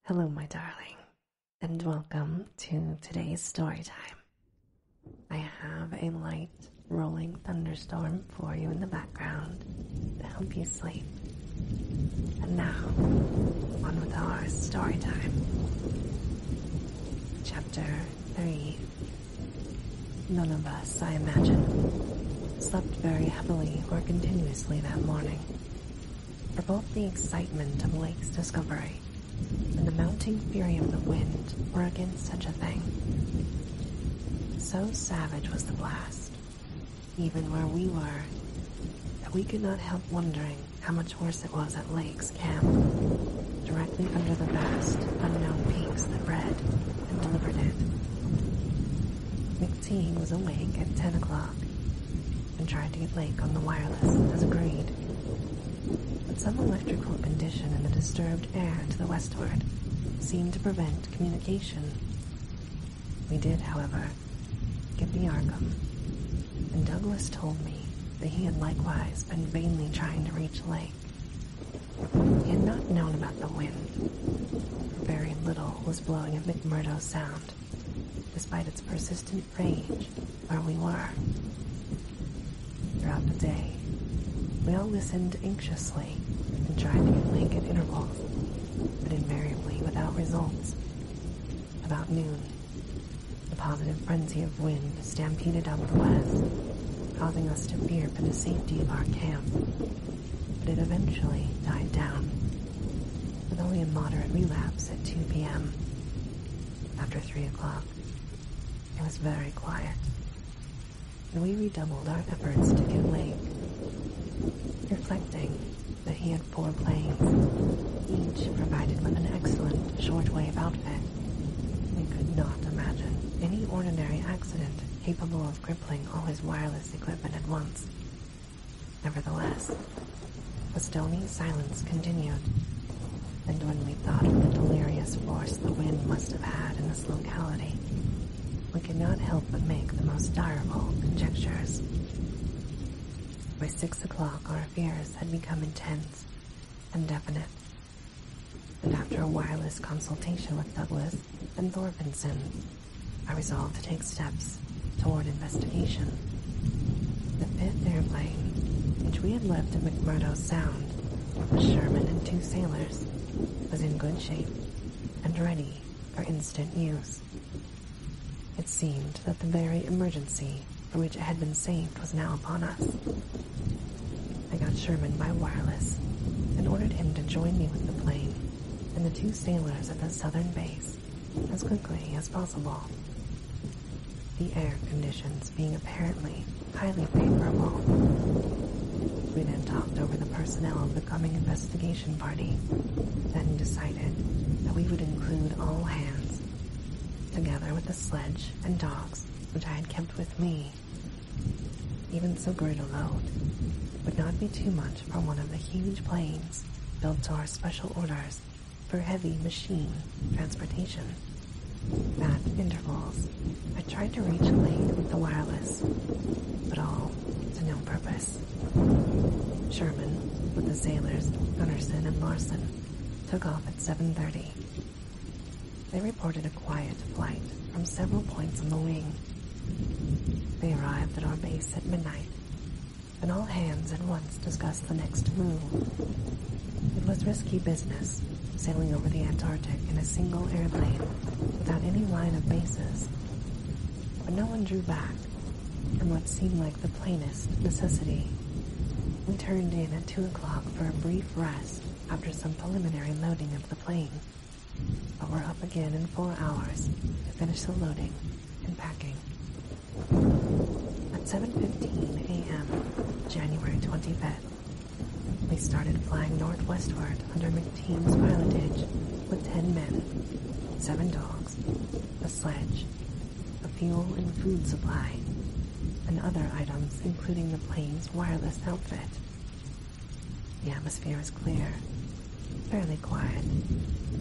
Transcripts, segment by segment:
Hello, my darling, and welcome to today's story time. I have a light, rolling thunderstorm for you in the background to help you sleep. And now, on with our story time. Chapter 3. None of us, I imagine, slept very heavily or continuously that morning, for both the excitement of Lake's discovery and the mounting fury of the wind were against such a thing. So savage was the blast, even where we were, that we could not help wondering how much worse it was at Lake's camp, directly under the vast, unknown peaks that bred and delivered it. McTeague was awake at 10 o'clock and tried to get Lake on the wireless as agreed. But some electrical condition in the disturbed air to the westward seemed to prevent communication. We did, however, get the Arkham, and Douglas told me that he had likewise been vainly trying to reach Lake. He had not known about the wind, for very little was blowing at McMurdo Sound, despite its persistent rage where we were. Throughout the day, we all listened anxiously and tried to get Lake at intervals, but invariably without results. About noon, the positive frenzy of wind stampeded out the west, causing us to fear for the safety of our camp, but it eventually died down, with only a moderate relapse at 2 p.m. After 3 o'clock, it was very quiet, and we redoubled our efforts to get Lake. Reflecting that he had 4 planes, each provided with an excellent shortwave outfit, we could not imagine any ordinary accident capable of crippling all his wireless equipment at once. Nevertheless, the stony silence continued, and when we thought of the delirious force the wind must have had in this locality, we could not help but make the most direful conjectures. By 6 o'clock, our fears had become intense and definite, and after a wireless consultation with Douglas and Thorfinson, I resolved to take steps toward investigation. The 5th airplane, which we had left at McMurdo Sound, with Sherman and 2 sailors, was in good shape and ready for instant use. It seemed that the very emergency for which it had been saved was now upon us. I got Sherman by wireless and ordered him to join me with the plane and the 2 sailors at the southern base as quickly as possible. The air conditions being apparently highly favorable. We then talked over the personnel of the coming investigation party, then decided that we would include all hands, together with the sledge and dogs which I had kept with me. Even so great a load would not be too much for one of the huge planes built to our special orders for heavy machine transportation. At intervals, I tried to reach Lake with the wireless, but all to no purpose. Sherman, with the sailors Gunnarsson and Larson, took off at 7:30. They reported a quiet flight from several points on the wing. They arrived at our base at midnight, and all hands at once discussed the next move. It was risky business, sailing over the Antarctic in a single airplane without any line of bases, but no one drew back from what seemed like the plainest necessity. We turned in at 2 o'clock for a brief rest after some preliminary loading of the plane, but we're up again in 4 hours to finish the loading and packing. At 7:15 a.m., January 25th, we started flying northwestward under McTeague's pilotage with 10 men, 7 dogs, a sledge, a fuel and food supply, and other items including the plane's wireless outfit. The atmosphere was clear, fairly quiet,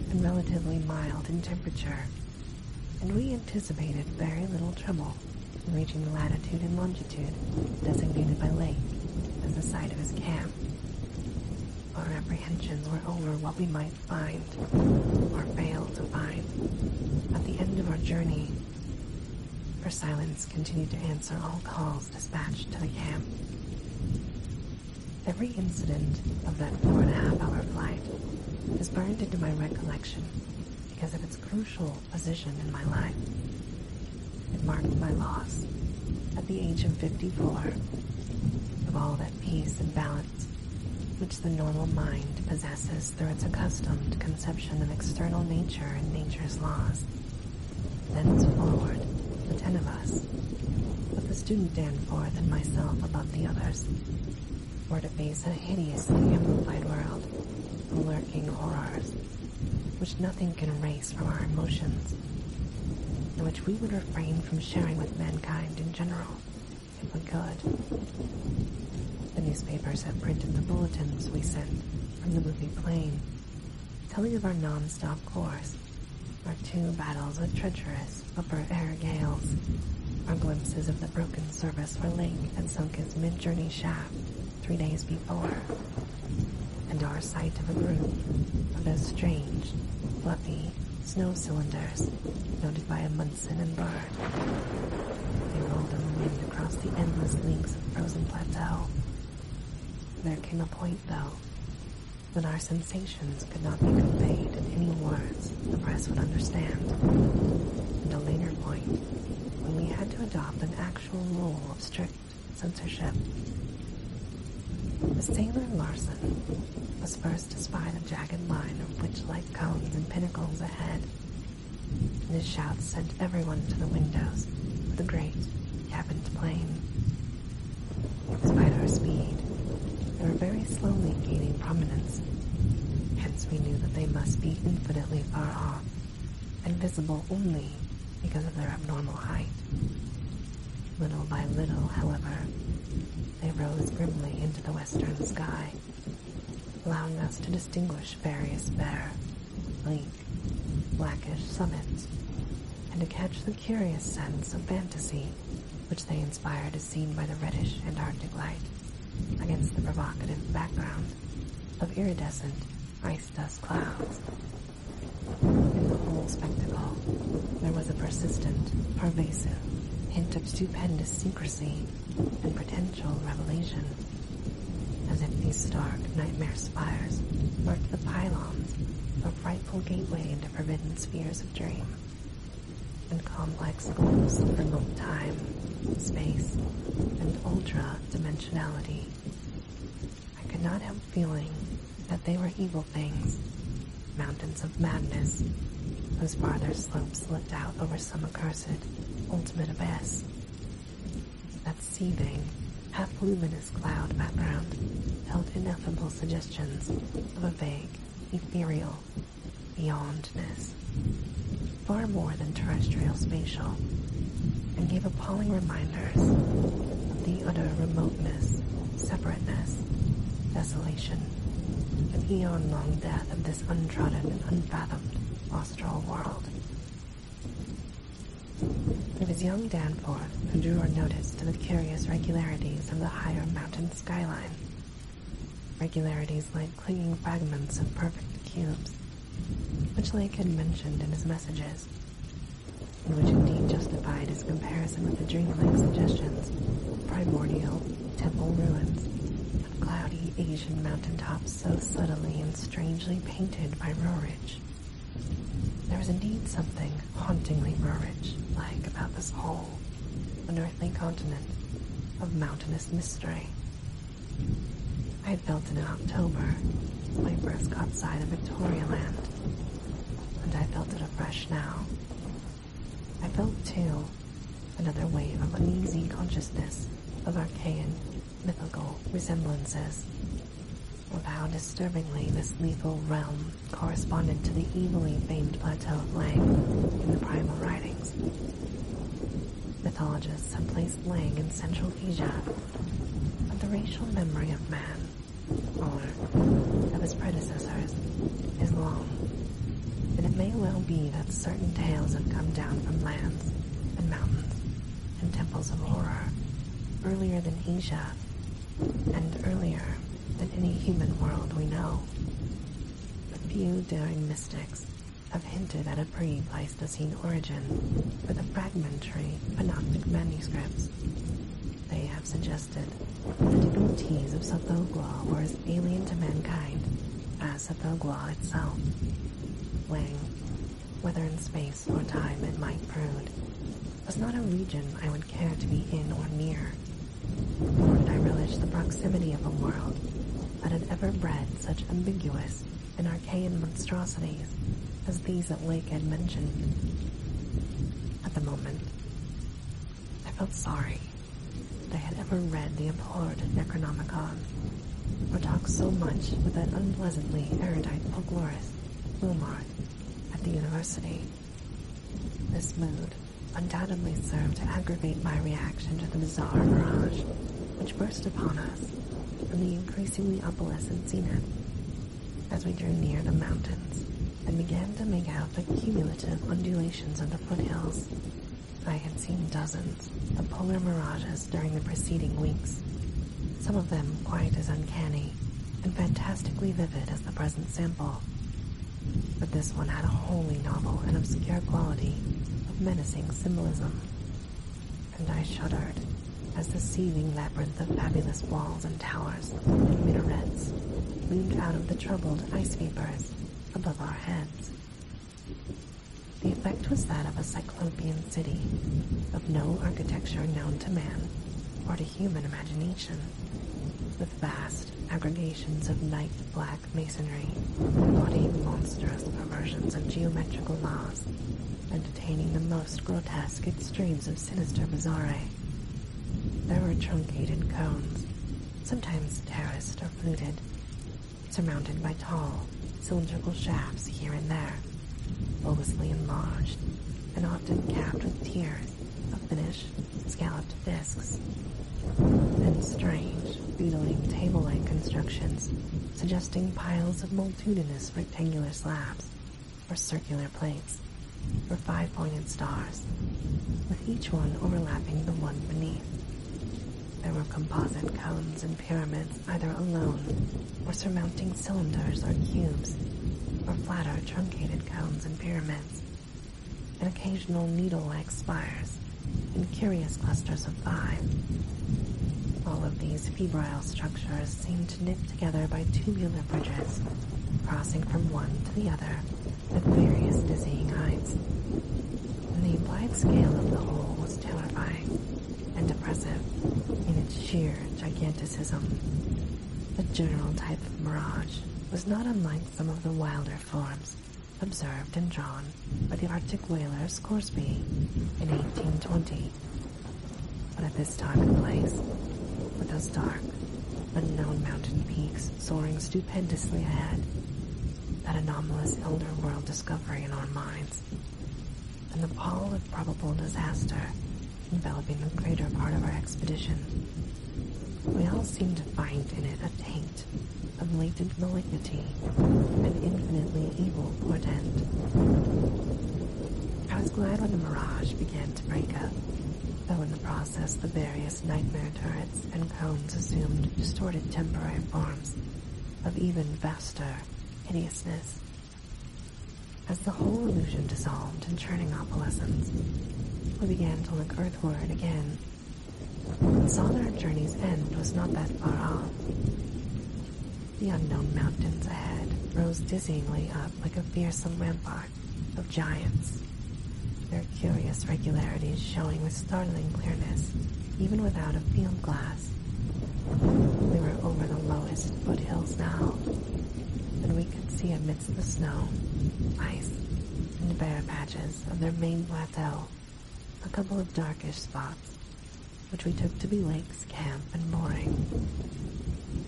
and relatively mild in temperature, and we anticipated very little trouble in reaching the latitude and longitude designated by Lake as the site of his camp. our apprehensions were over what we might find, or fail to find, at the end of our journey, her silence continued to answer all calls dispatched to the camp. Every incident of that 4.5-hour flight is burned into my recollection because of its crucial position in my life. It marked my loss, at the age of 54, of all that peace and balance which the normal mind possesses through its accustomed conception of external nature and nature's laws. Thenceforward, the 10 of us, with the student Danforth and myself above the others, were to face a hideously amplified world of lurking horrors, which nothing can erase from our emotions, and which we would refrain from sharing with mankind in general, if we could. The newspapers have printed the bulletins we sent from the movie plane, telling of our non-stop course, our 2 battles with treacherous upper air gales, our glimpses of the broken surface where Lake had sunk his mid-journey shaft 3 days before, and our sight of a group of those strange, fluffy snow cylinders noted by Amundsen and Bird. They rolled in the wind across the endless leagues of frozen plateau. There came a point, though, when our sensations could not be conveyed in any words the press would understand, and a later point when we had to adopt an actual rule of strict censorship. The sailor Larson was first to spy the jagged line of witch-like cones and pinnacles ahead, and his shouts sent everyone to the windows of the great cabined plane. Despite our speed, they were very slowly gaining prominence, hence we knew that they must be infinitely far off, and visible only because of their abnormal height. Little by little, however, they rose grimly into the western sky, allowing us to distinguish various bare, bleak, blackish summits, and to catch the curious sense of fantasy which they inspired as seen by the reddish Antarctic light against the provocative background of iridescent ice dust clouds. In the whole spectacle, there was a persistent, pervasive hint of stupendous secrecy and potential revelation, as if these stark nightmare spires marked the pylons of a frightful gateway into forbidden spheres of dream and complex goals of remote time, space, and ultra-dimensionality. I could not help feeling that they were evil things, mountains of madness, whose farther slopes looked out over some accursed, ultimate abyss. That seething, half-luminous cloud background held ineffable suggestions of a vague, ethereal beyondness, far more than terrestrial spatial, and gave appalling reminders of the utter remoteness, separateness, desolation, and eon-long death of this untrodden and unfathomed austral world. It was young Danforth who drew our notice to the curious regularities of the higher mountain skyline. Regularities like clinging fragments of perfect cubes, which Lake had mentioned in his messages, and which indeed justified his comparison with the dreamlike suggestions of primordial temple ruins of cloudy Asian mountaintops so subtly and strangely painted by Roerich. There was indeed something hauntingly Roerich-like about this whole unearthly continent of mountainous mystery. I had felt it in October when I first caught sight of Victoria Land, and I felt it afresh now. I felt, too, another wave of uneasy consciousness of archaic, mythical resemblances, of how disturbingly this lethal realm corresponded to the evilly famed plateau of Lang in the primal writings. Mythologists have placed Lang in Central Asia, but the racial memory of man, or of his predecessors, is long, and it may well be that certain tales have come down from lands and mountains and temples of horror earlier than Asia, and earlier than any human world we know. A few daring mystics have hinted at a pre-Pleistocene origin for the fragmentary Panoptic manuscripts. They have suggested that the devotees of Sathogwa were as alien to mankind as Sathogwa itself. Wang, whether in space or time it might prove, was not a region I would care to be in or near, nor did I relish the proximity of a world that had ever bred such ambiguous and archaic monstrosities as these that Lake had mentioned. At the moment, I felt sorry that I had ever read the abhorred Necronomicon, or talked so much with that unpleasantly erudite folklorist, Wilmart, at the university. This mood undoubtedly served to aggravate my reaction to the bizarre mirage which burst upon us from the increasingly opalescent zenith as we drew near the mountains and began to make out the cumulative undulations of the foothills. I had seen dozens of polar mirages during the preceding weeks, some of them quite as uncanny and fantastically vivid as the present sample. But this one had a wholly novel and obscure quality of menacing symbolism, and I shuddered as the seething labyrinth of fabulous walls and towers and minarets loomed out of the troubled ice vapors above our heads. The effect was that of a cyclopean city, of no architecture known to man or to human imagination, with vast aggregations of night-black masonry, embodying monstrous perversions of geometrical laws, and attaining the most grotesque extremes of sinister bizarre. There were truncated cones, sometimes terraced or fluted, surmounted by tall, cylindrical shafts here and there, bulbously enlarged, and often capped with tiers of finished, scalloped discs, and strange, beetling table-like constructions suggesting piles of multitudinous rectangular slabs, or circular plates, or five-pointed stars, with each one overlapping the one beneath. There were composite cones and pyramids either alone, or surmounting cylinders or cubes, or flatter truncated cones and pyramids, and occasional needle-like spires, and curious clusters of five. All of these febrile structures seemed to knit together by tubular bridges, crossing from one to the other at various dizzying heights, and the implied scale of the whole was terrifying and oppressive in its sheer giganticism. The general type of mirage was not unlike some of the wilder forms observed and drawn by the Arctic whaler Scoresby in 1820. But at this time and place, with those dark, unknown mountain peaks soaring stupendously ahead, that anomalous elder world discovery in our minds, and the pall of probable disaster enveloping the greater part of our expedition, we all seemed to find in it a taint of latent malignity and infinitely evil portent. I was glad when the mirage began to break up, though in the process the various nightmare turrets and cones assumed distorted temporary forms of even vaster hideousness. As the whole illusion dissolved in churning opalescence, we began to look earthward again, and saw that our journey's end was not that far off. The unknown mountains ahead rose dizzyingly up like a fearsome rampart of giants, their curious regularities showing with startling clearness, even without a field glass. We were over the lowest foothills now, and we could see amidst the snow, ice, and bare patches of their main plateau a couple of darkish spots, which we took to be Lake's camp and mooring.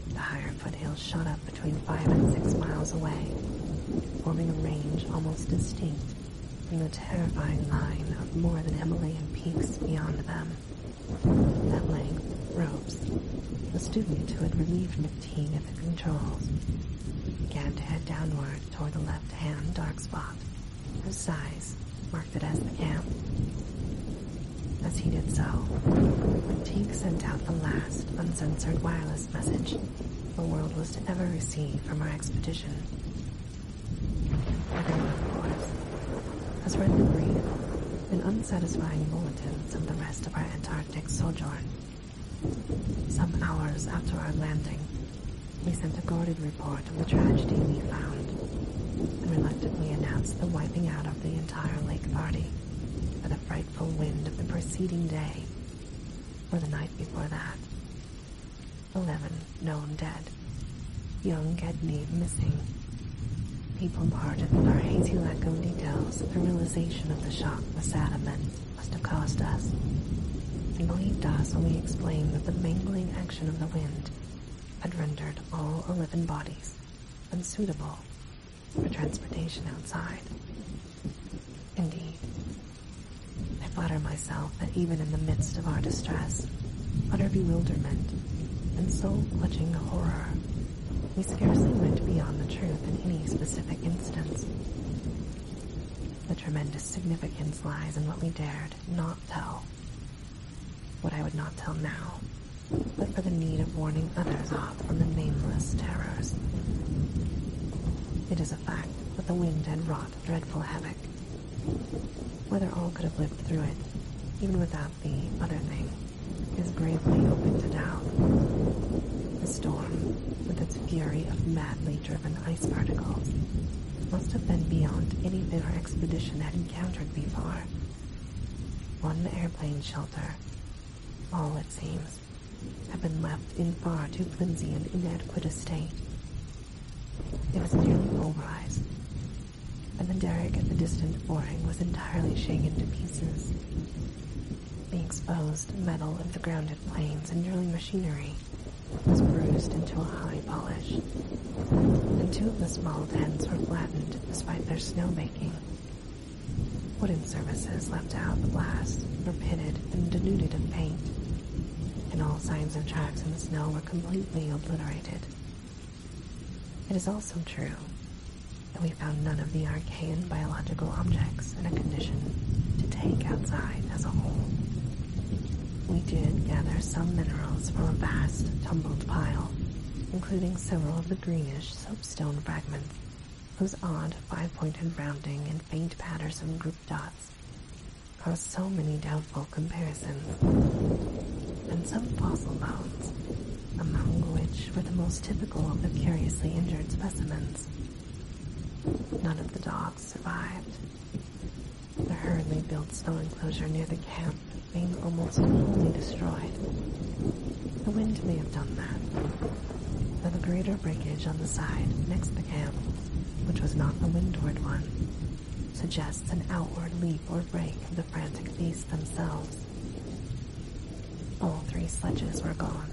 The higher foothills shot up between 5 and 6 miles away, forming a range almost distinct from the terrifying line of more than Himalayan peaks beyond them. At length, Robes, the student who had relieved McTeague at the controls, began to head downward toward the left-hand dark spot, whose size marked it as the camp. As he did so, McTeague sent out the last uncensored wireless message the world was to ever receive from our expedition. Everyone, of course, has read the brief and unsatisfying bulletins of the rest of our Antarctic sojourn. Some hours after our landing, we sent a guarded report of the tragedy we found, and reluctantly announced the wiping out of the entire Lake party by the frightful wind of the preceding day, or the night before that. 11 known dead, young Gedney missing. People parted with our hazy lack of details at the realization of the shock the sad event must have caused us, and believed us when we explained that the mangling action of the wind had rendered all 11 bodies unsuitable for transportation outside. Indeed, I flatter myself that even in the midst of our distress, utter bewilderment, and soul-clutching horror, we scarcely went beyond the truth in any specific instance. The tremendous significance lies in what we dared not tell. What I would not tell now, but for the need of warning others off from the nameless terrors. It is a fact that the wind had wrought dreadful havoc. Whether all could have lived through it, even without the other thing, is gravely open to doubt. The storm, with its fury of madly driven ice particles, must have been beyond anything our expedition had encountered before. One airplane shelter, all it seems, had been left in far too flimsy and inadequate a state. It was nearly pulverized, and the derrick at the distant mooring was entirely shaken to pieces. The exposed metal of the grounded planes and drilling machinery was bruised into a high polish, and 2 of the small tents were flattened despite their snow baking. Wooden surfaces left out of the blast were pitted and denuded of paint, and all signs of tracks in the snow were completely obliterated. It is also true that we found none of the arcane biological objects in a condition to take outside as a whole. We did gather some minerals from a vast, tumbled pile, including several of the greenish soapstone fragments, whose odd 5-pointed rounding and faint patterns of grouped dots caused so many doubtful comparisons, and some fossil bones, among which were the most typical of the curiously injured specimens. None of the dogs survived. The hurriedly built snow enclosure near the camp being almost wholly destroyed. The wind may have done that, though the greater breakage on the side next the camp, which was not the windward one, suggests an outward leap or break of the frantic beasts themselves. All 3 sledges were gone,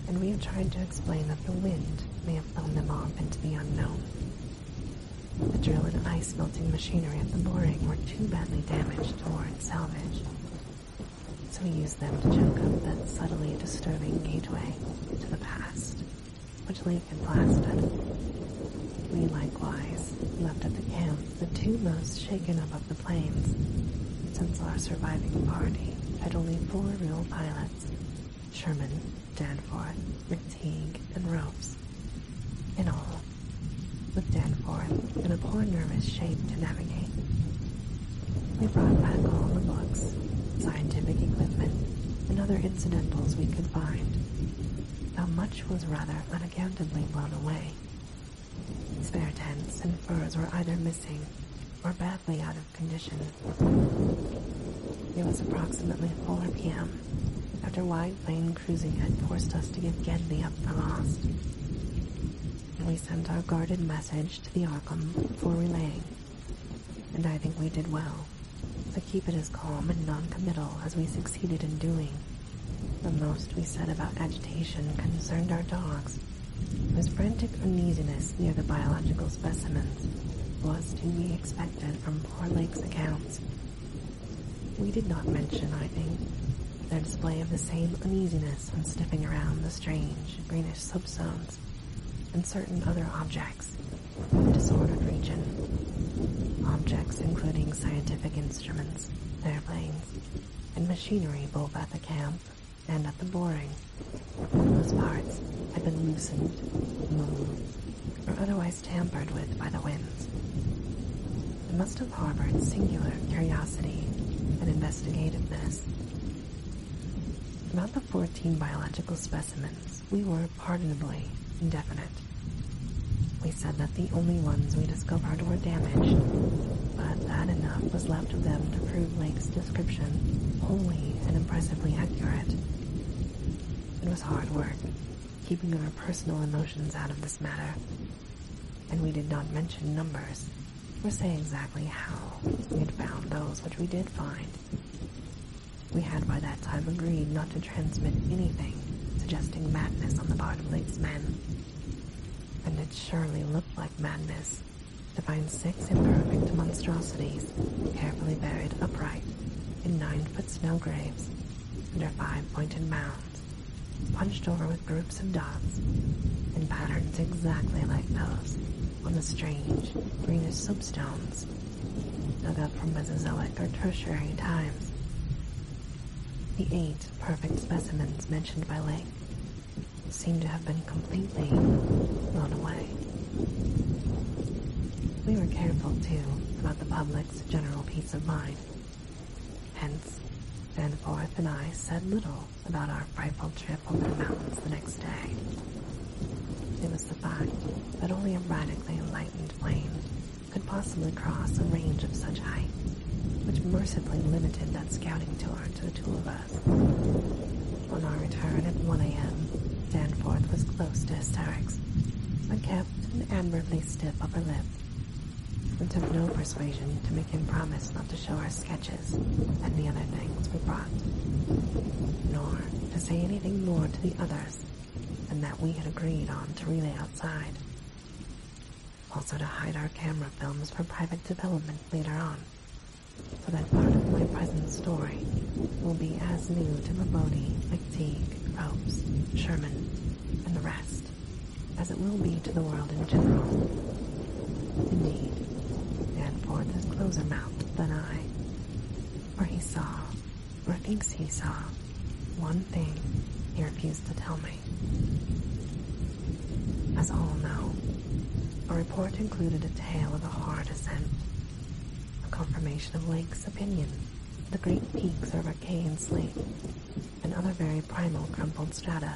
and we have tried to explain that the wind may have blown them off into the unknown. The drill and ice melting machinery at the mooring were too badly damaged to warrant salvage, so we used them to choke up that subtly disturbing gateway to the past, which Lake had blasted. We likewise left at the camp the 2 most shaken up of the planes, since our surviving party had only 4 real pilots: Sherman, Danforth, McTeague, and Ropes. In all, with Danforth in a poor nervous shape to navigate. We brought back all the books, scientific equipment, and other incidentals we could find, though much was rather unaccountably blown away. Spare tents and furs were either missing or badly out of condition. It was approximately 4 p.m. after wide plane cruising had forced us to give Gedney up for lost. We sent our guarded message to the Arkham for relaying, and I think we did well to keep it as calm and non-committal as we succeeded in doing. The most we said about agitation concerned our dogs, whose frantic uneasiness near the biological specimens was to be expected from poor Lake's accounts. We did not mention, I think, their display of the same uneasiness when sniffing around the strange greenish soapstones and certain other objects in the disordered region. Objects including scientific instruments, airplanes, and machinery both at the camp and at the boring. Those parts had been loosened, moved, or otherwise tampered with by the winds. It must have harbored singular curiosity and investigativeness. About the 14 biological specimens, we were pardonably indefinite. We said that the only ones we discovered were damaged, but that enough was left of them to prove Lake's description wholly and impressively accurate. It was hard work, keeping our personal emotions out of this matter, and we did not mention numbers, or say exactly how we had found those which we did find. We had by that time agreed not to transmit anything suggesting madness on the part of Lake's men, and it surely looked like madness to find 6 imperfect monstrosities carefully buried upright in 9-foot snow graves under 5-pointed mounds, punched over with groups of dots in patterns exactly like those on the strange greenish soapstones dug up from Mesozoic or Tertiary times. The 8 perfect specimens mentioned by Lake seemed to have been completely blown away. We were careful, too, about the public's general peace of mind. Hence, Danforth and I said little about our frightful trip over the mountains the next day. It was the fact that only a radically enlightened plane could possibly cross a range of such height, which mercifully limited that scouting tour to the 2 of us. On our return at 1 a.m., Danforth was close to hysterics, but kept an admirably stiff upper lip. It took no persuasion to make him promise not to show our sketches and the other things we brought, nor to say anything more to the others than that we had agreed on to relay outside. Also to hide our camera films for private development later on, so that part of my present story will be as new to Mabodi, McTeague, Ropes, Sherman, and the rest as it will be to the world in general. Indeed, Danforth is closer-mouthed than I, for he saw, or thinks he saw, one thing he refused to tell me. As all know, our report included a tale of a hard ascent, a confirmation of Lake's opinion that the great peaks are Archaean slate and other very primal crumpled strata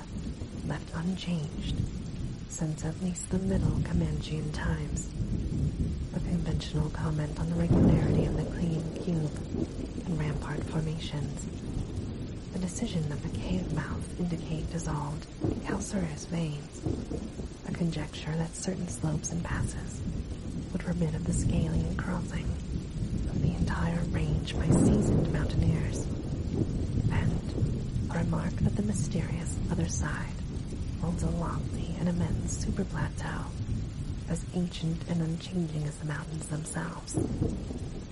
left unchanged since at least the middle Comanchean times, a conventional comment on the regularity of the clean cube and rampart formations, the decision that the cave mouth indicate dissolved calcareous veins, a conjecture that certain slopes and passes would permit of the scaling and crossing of the entire range by seasoned mountaineers, and a remark that the mysterious other side holds a lofty and immense super plateau, as ancient and unchanging as the mountains themselves,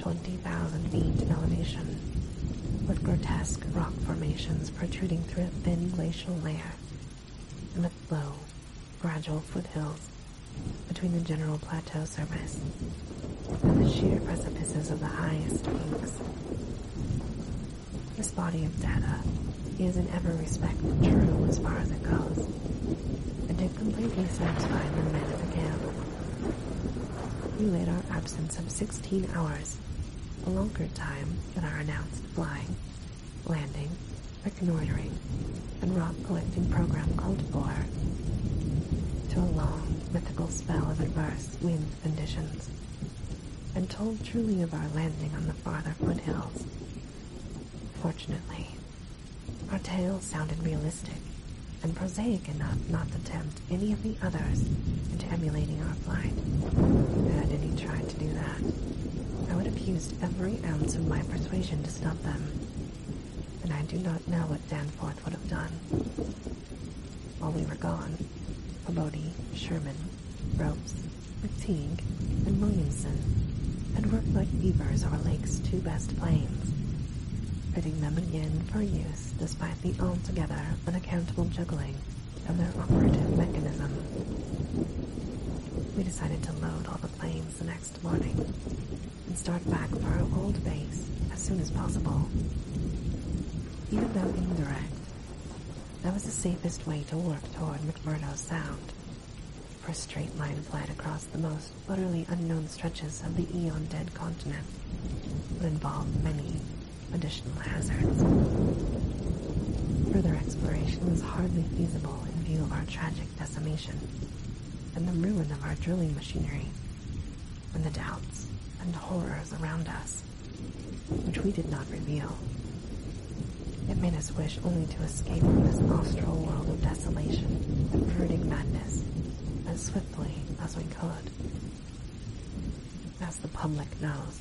20,000 feet in elevation, with grotesque rock formations protruding through a thin glacial layer, and with low, gradual foothills between the general plateau surface and the sheer precipices of the highest peaks. This body of data is in every respect true as far as it goes, and did completely satisfy the men at the camp. We laid our absence of 16 hours, a longer time than our announced flying, landing, reconnoitering, and rock collecting program called for, to a long, mythical spell of adverse wind conditions, and told truly of our landing on the farther foothills. Fortunately, our tale sounded realistic and prosaic enough not to tempt any of the others into emulating our flight. Had any tried to do that, I would have used every ounce of my persuasion to stop them, and I do not know what Danforth would have done. While we were gone, Bodie, Sherman, Ropes, McTeague, and Williamson had worked like beavers over Lake's 2 best planes, fitting them again for use despite the altogether unaccountable juggling of their operative mechanism. We decided to load all the planes the next morning and start back for our old base as soon as possible. Even though indirect, That was the safest way to work toward McMurdo Sound, for a straight line flight across the most utterly unknown stretches of the eon-dead continent would involve many additional hazards. Further exploration was hardly feasible in view of our tragic decimation and the ruin of our drilling machinery, and the doubts and horrors around us, which we did not reveal. It made us wish only to escape from this austral world of desolation and brooding madness as swiftly as we could. As the public knows,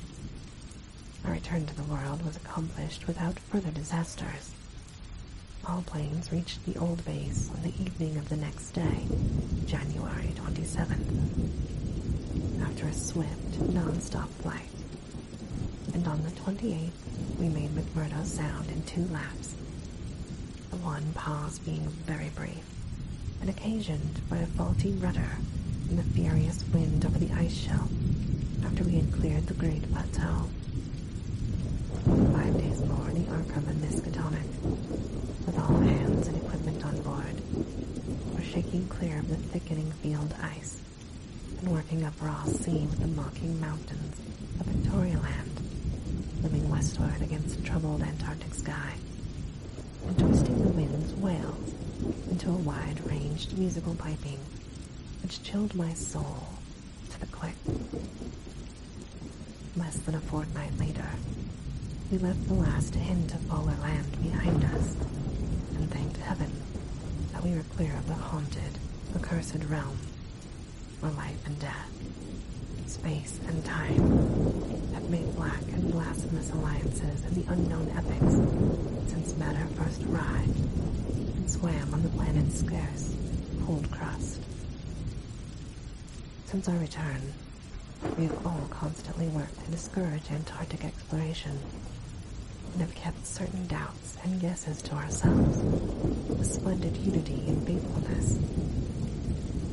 our return to the world was accomplished without further disasters. All planes reached the old base on the evening of the next day, January 27th, after a swift, non-stop flight. And on the 28th, we made McMurdo Sound in 2 laps, the one pause being very brief and occasioned by a faulty rudder and the furious wind over the ice shelf after we had cleared the Great Plateau. 5 days more, the Arkham and Miskatonic, with all hands and equipment on board, were shaking clear of the thickening field ice and working up Ross Sea with the mocking mountains of Victorialand, living westward against a troubled Antarctic sky, and twisting the wind's wails into a wide-ranged musical piping which chilled my soul to the quick. Less than a fortnight later, we left the last hint of polar land behind us, and thanked heaven that we were clear of the haunted, accursed realm where life and death, space and time have made black and blasphemous alliances in the unknown epochs since matter first arrived and swam on the planet's scarce, cold crust. Since our return, we have all constantly worked to discourage Antarctic exploration and have kept certain doubts and guesses to ourselves with splendid unity and faithfulness.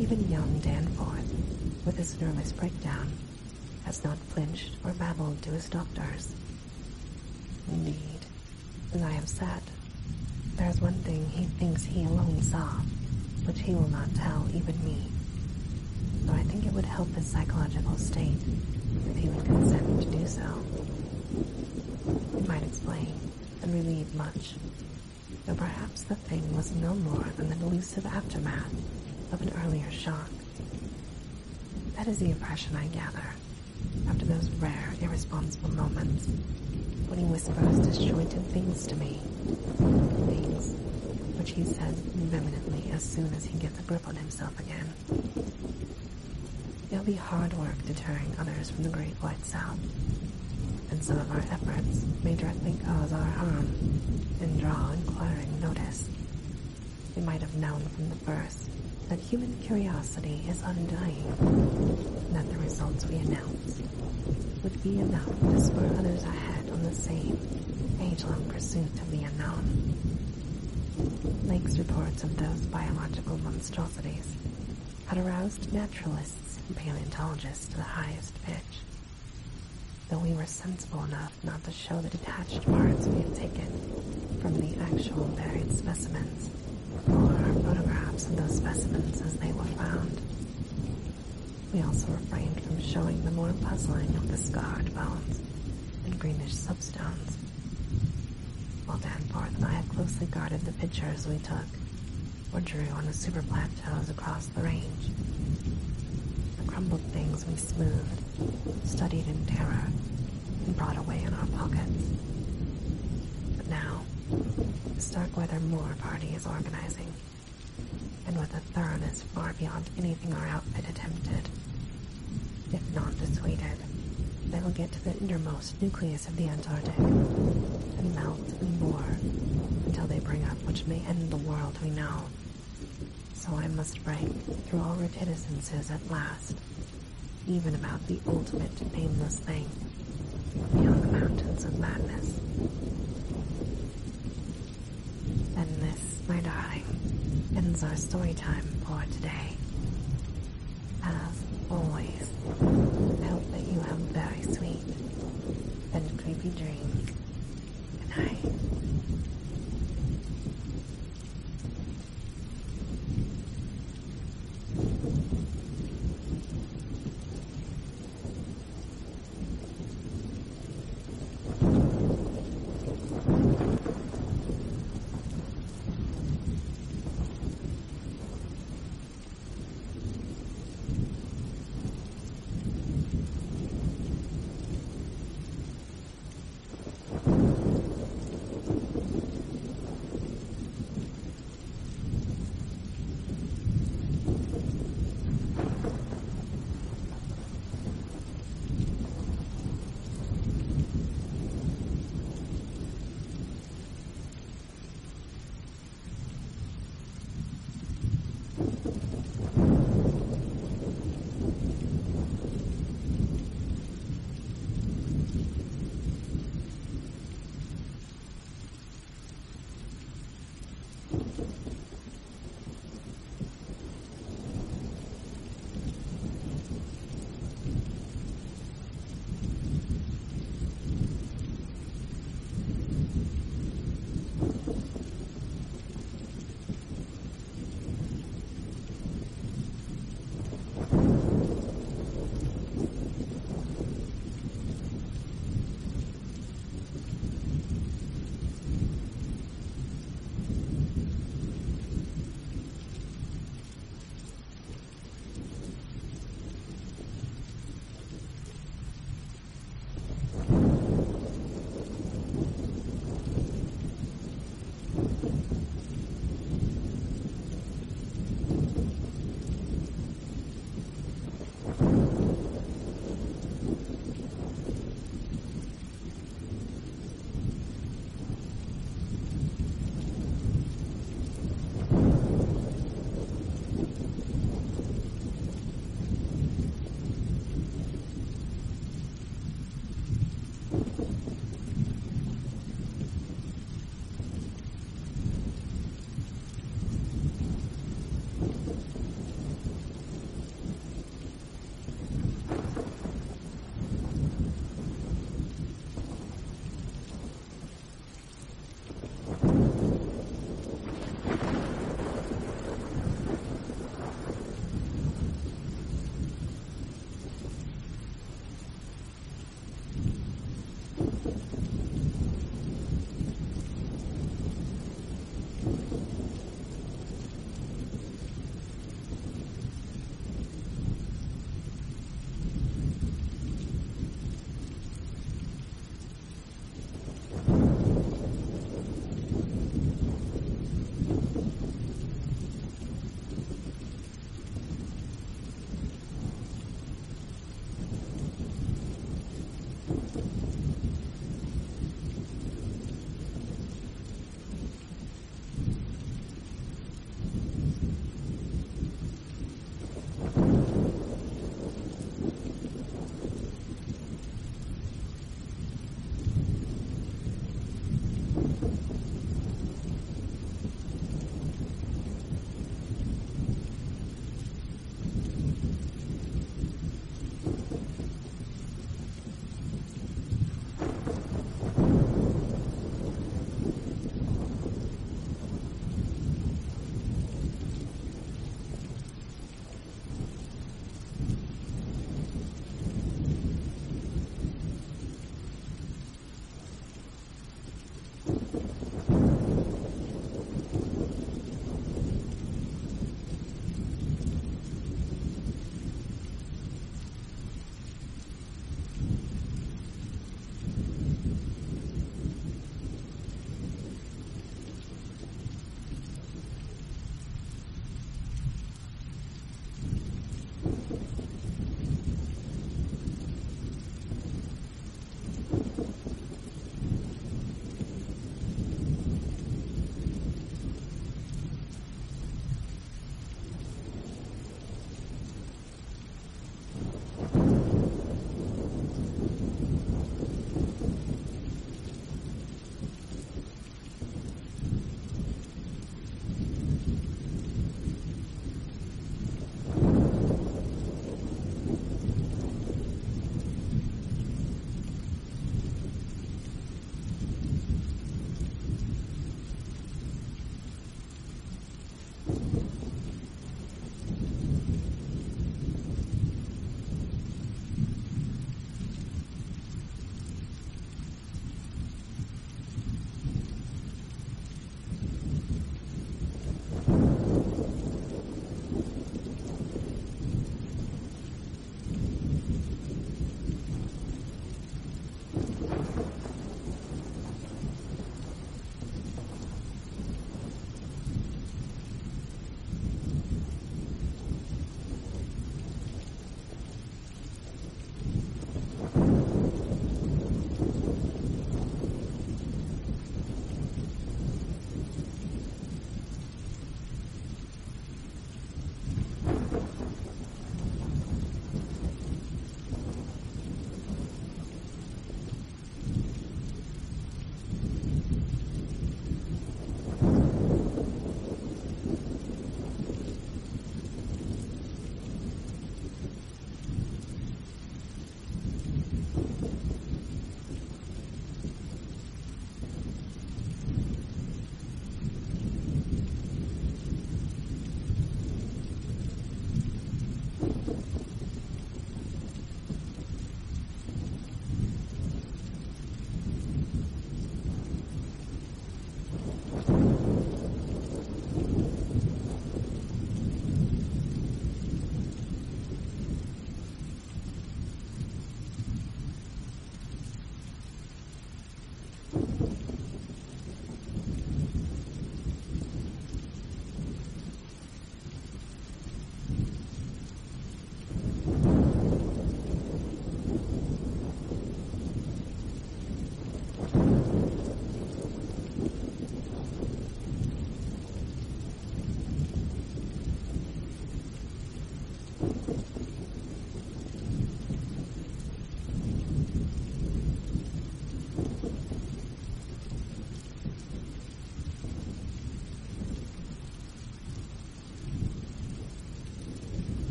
Even young Danforth, with his nervous breakdown, has not flinched or babbled to his doctors. Indeed, as I have said, there is one thing he thinks he alone saw, which he will not tell even me, though I think it would help his psychological state if he would consent to do so. It might explain and relieve much, though perhaps the thing was no more than the delusive aftermath of an earlier shock. That is the impression I gather after those rare, irresponsible moments when he whispers disjointed things to me, things which he says vehemently as soon as he gets a grip on himself again. It'll be hard work deterring others from the Great White South, and some of our efforts may directly cause our harm and draw inquiring notice. We might have known from the first that human curiosity is undying, and that the results we announce would be enough to spur others ahead on the same age-long pursuit of the unknown. Lake's reports of those biological monstrosities had aroused naturalists and paleontologists to the highest pitch, though we were sensible enough not to show the detached parts we had taken from the actual buried specimens, or photographs of those specimens as they were found. We also refrained from showing the more puzzling of the scarred bones and greenish substones, while Danforth and I had closely guarded the pictures we took or drew on the super plateaus across the range. The crumbled things we smoothed, studied in terror, and brought away in our pockets. But now, the Starkweather Moor party is organizing, and with a thoroughness far beyond anything our outfit attempted. If not dissuaded, they will get to the innermost nucleus of the Antarctic and melt and bore until they bring up which may end the world we know. So I must break through all reticences at last, even about the ultimate painless thing beyond the mountains of madness. And this, my darling, ends our story time for today. As always, I hope that you have very sweet and creepy dreams. Good night.